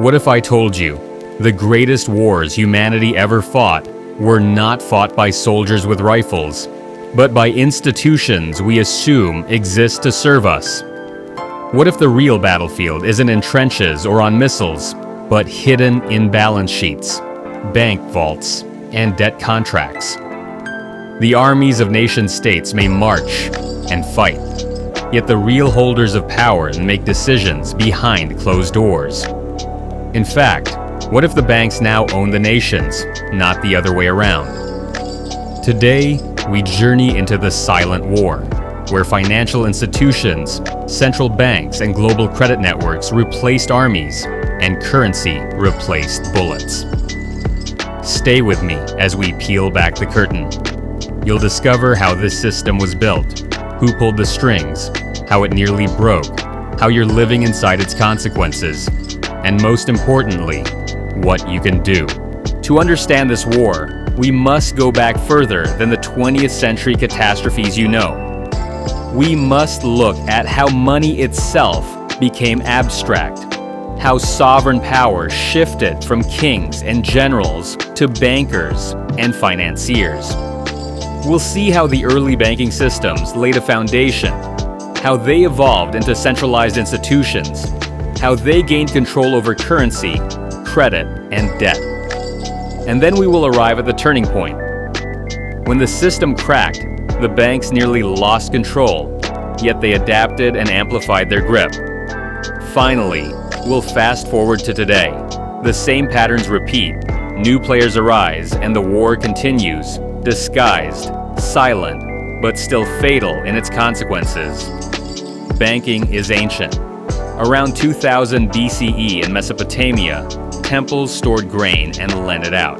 What if I told you the greatest wars humanity ever fought were not fought by soldiers with rifles, but by institutions we assume exist to serve us? What if the real battlefield isn't in trenches or on missiles, but hidden in balance sheets, bank vaults, and debt contracts? The armies of nation-states may march and fight, yet the real holders of power make decisions behind closed doors. In fact, what if the banks now own the nations, not the other way around? Today, we journey into the silent war, where financial institutions, central banks, and global credit networks replaced armies, and currency replaced bullets. Stay with me as we peel back the curtain. You'll discover how this system was built, who pulled the strings, how it nearly broke, how you're living inside its consequences, and most importantly, what you can do. To understand this war, we must go back further than the 20th century catastrophes you know. We must look at how money itself became abstract, how sovereign power shifted from kings and generals to bankers and financiers. We'll see how the early banking systems laid a foundation, how they evolved into centralized institutions, how they gained control over currency, credit, and debt. And then we will arrive at the turning point. When the system cracked, the banks nearly lost control, yet they adapted and amplified their grip. Finally, we'll fast forward to today. The same patterns repeat, new players arise, and the war continues, disguised, silent, but still fatal in its consequences. Banking is ancient. Around 2000 BCE in Mesopotamia, temples stored grain and lent it out.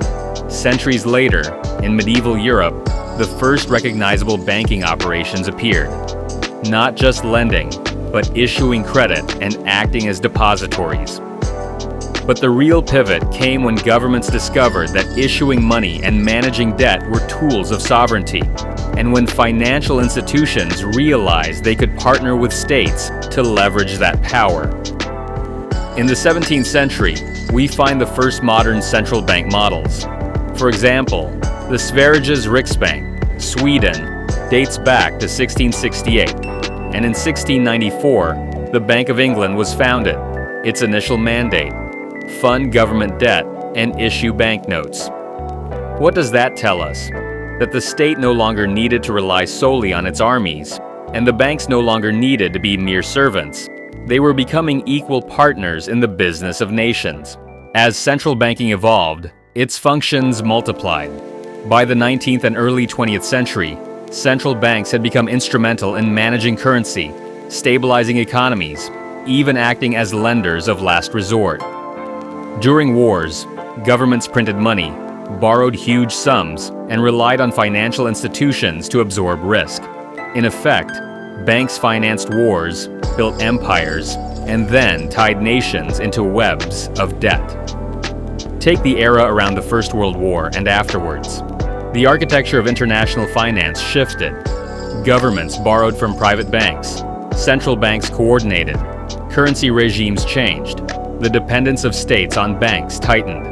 Centuries later, in medieval Europe, the first recognizable banking operations appeared. Not just lending, but issuing credit and acting as depositories. But the real pivot came when governments discovered that issuing money and managing debt were tools of sovereignty, and when financial institutions realized they could partner with states to leverage that power. In the 17th century, we find the first modern central bank models. For example, the Sveriges Riksbank, Sweden, dates back to 1668, and in 1694, the Bank of England was founded. Its initial mandate: fund government debt and issue banknotes. What does that tell us? That the state no longer needed to rely solely on its armies, and the banks no longer needed to be mere servants. They were becoming equal partners in the business of nations. As central banking evolved, its functions multiplied. By the 19th and early 20th century, central banks had become instrumental in managing currency, stabilizing economies, even acting as lenders of last resort. During wars, governments printed money, borrowed huge sums, and relied on financial institutions to absorb risk. In effect, banks financed wars, built empires, and then tied nations into webs of debt. Take the era around the First World War and afterwards. The architecture of international finance shifted. Governments borrowed from private banks. Central banks coordinated. Currency regimes changed. The dependence of states on banks tightened.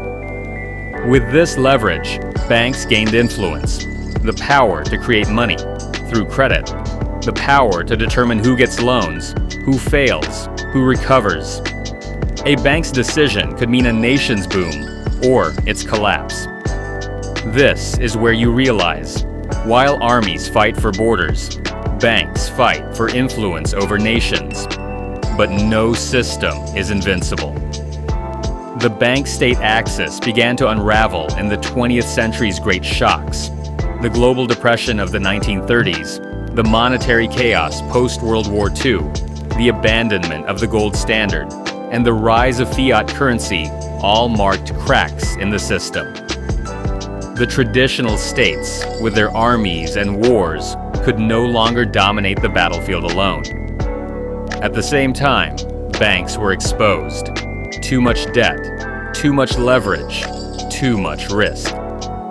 With this leverage, banks gained influence, the power to create money through credit, the power to determine who gets loans, who fails, who recovers. A bank's decision could mean a nation's boom or its collapse. This is where you realize, while armies fight for borders, banks fight for influence over nations. But no system is invincible. The bank-state axis began to unravel in the 20th century's great shocks. The global depression of the 1930s, the monetary chaos post-World War II, the abandonment of the gold standard, and the rise of fiat currency all marked cracks in the system. The traditional states, with their armies and wars, could no longer dominate the battlefield alone. At the same time, banks were exposed. Too much debt, too much leverage, too much risk.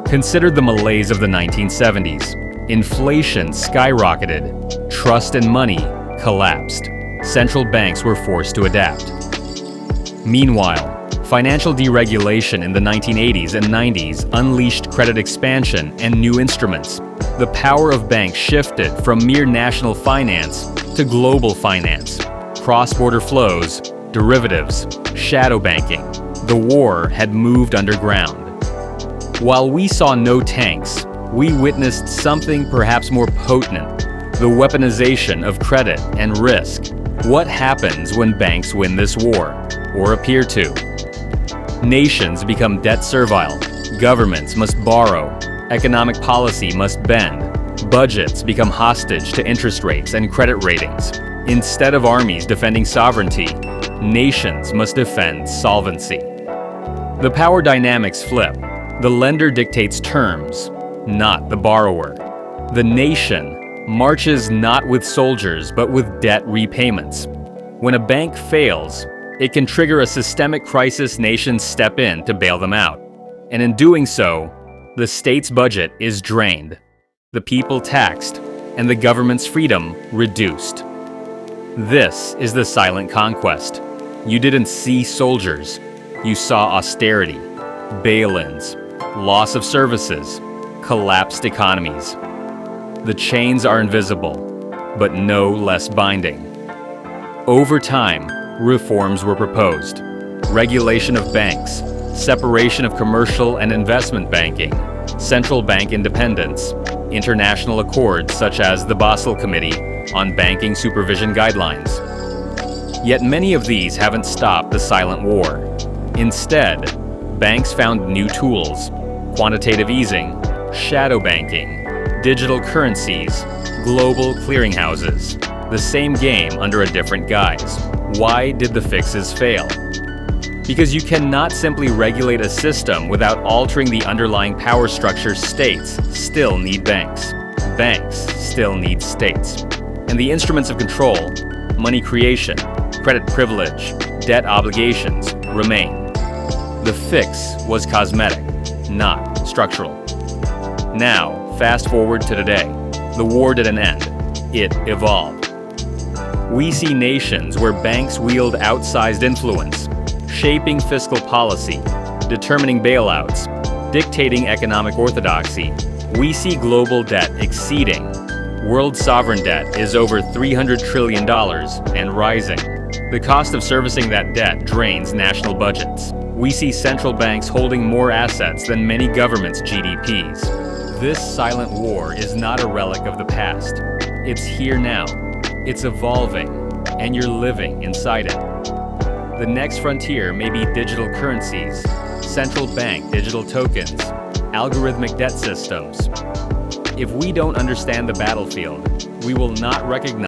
Consider the malaise of the 1970s. Inflation skyrocketed, trust in money collapsed. Central banks were forced to adapt. Meanwhile, Financial deregulation in the 1980s and 90s unleashed credit expansion and new instruments. The power of banks shifted from mere national finance to global finance. Cross-border flows, derivatives, shadow banking. The war had moved underground. While we saw no tanks, we witnessed something perhaps more potent: the weaponization of credit and risk. What happens when banks win this war, or appear to? Nations become debt servile. Governments must borrow. Economic policy must bend. Budgets become hostage to interest rates and credit ratings. Instead of armies defending sovereignty, nations must defend solvency. The power dynamics flip. The lender dictates terms, not the borrower. The nation marches not with soldiers, but with debt repayments. When a bank fails, it can trigger a systemic crisis. Nations step in to bail them out. And in doing so, the state's budget is drained, the people taxed, and the government's freedom reduced. This is the silent conquest. You didn't see soldiers. You saw austerity, bail-ins, loss of services, collapsed economies. The chains are invisible, but no less binding. Over time, reforms were proposed: regulation of banks, separation of commercial and investment banking, central bank independence, international accords such as the Basel Committee on Banking Supervision Guidelines. Yet many of these haven't stopped the silent war. Instead, banks found new tools: quantitative easing, shadow banking, digital currencies, global clearinghouses. The same game under a different guise. Why did the fixes fail? Because you cannot simply regulate a system without altering the underlying power structure. States still need banks. Banks still need states. And the instruments of control, money creation, credit privilege, debt obligations, remain. The fix was cosmetic, not structural. Now, fast forward to today. The war didn't end. It evolved. We see nations where banks wield outsized influence, shaping fiscal policy, determining bailouts, dictating economic orthodoxy. We see global debt exceeding. World sovereign debt is over $300 trillion and rising. The cost of servicing that debt drains national budgets. We see central banks holding more assets than many governments' GDPs. This silent war is not a relic of the past. It's here now. It's evolving, and you're living inside it. The next frontier may be digital currencies, central bank digital tokens, algorithmic debt systems. If we don't understand the battlefield, we will not recognize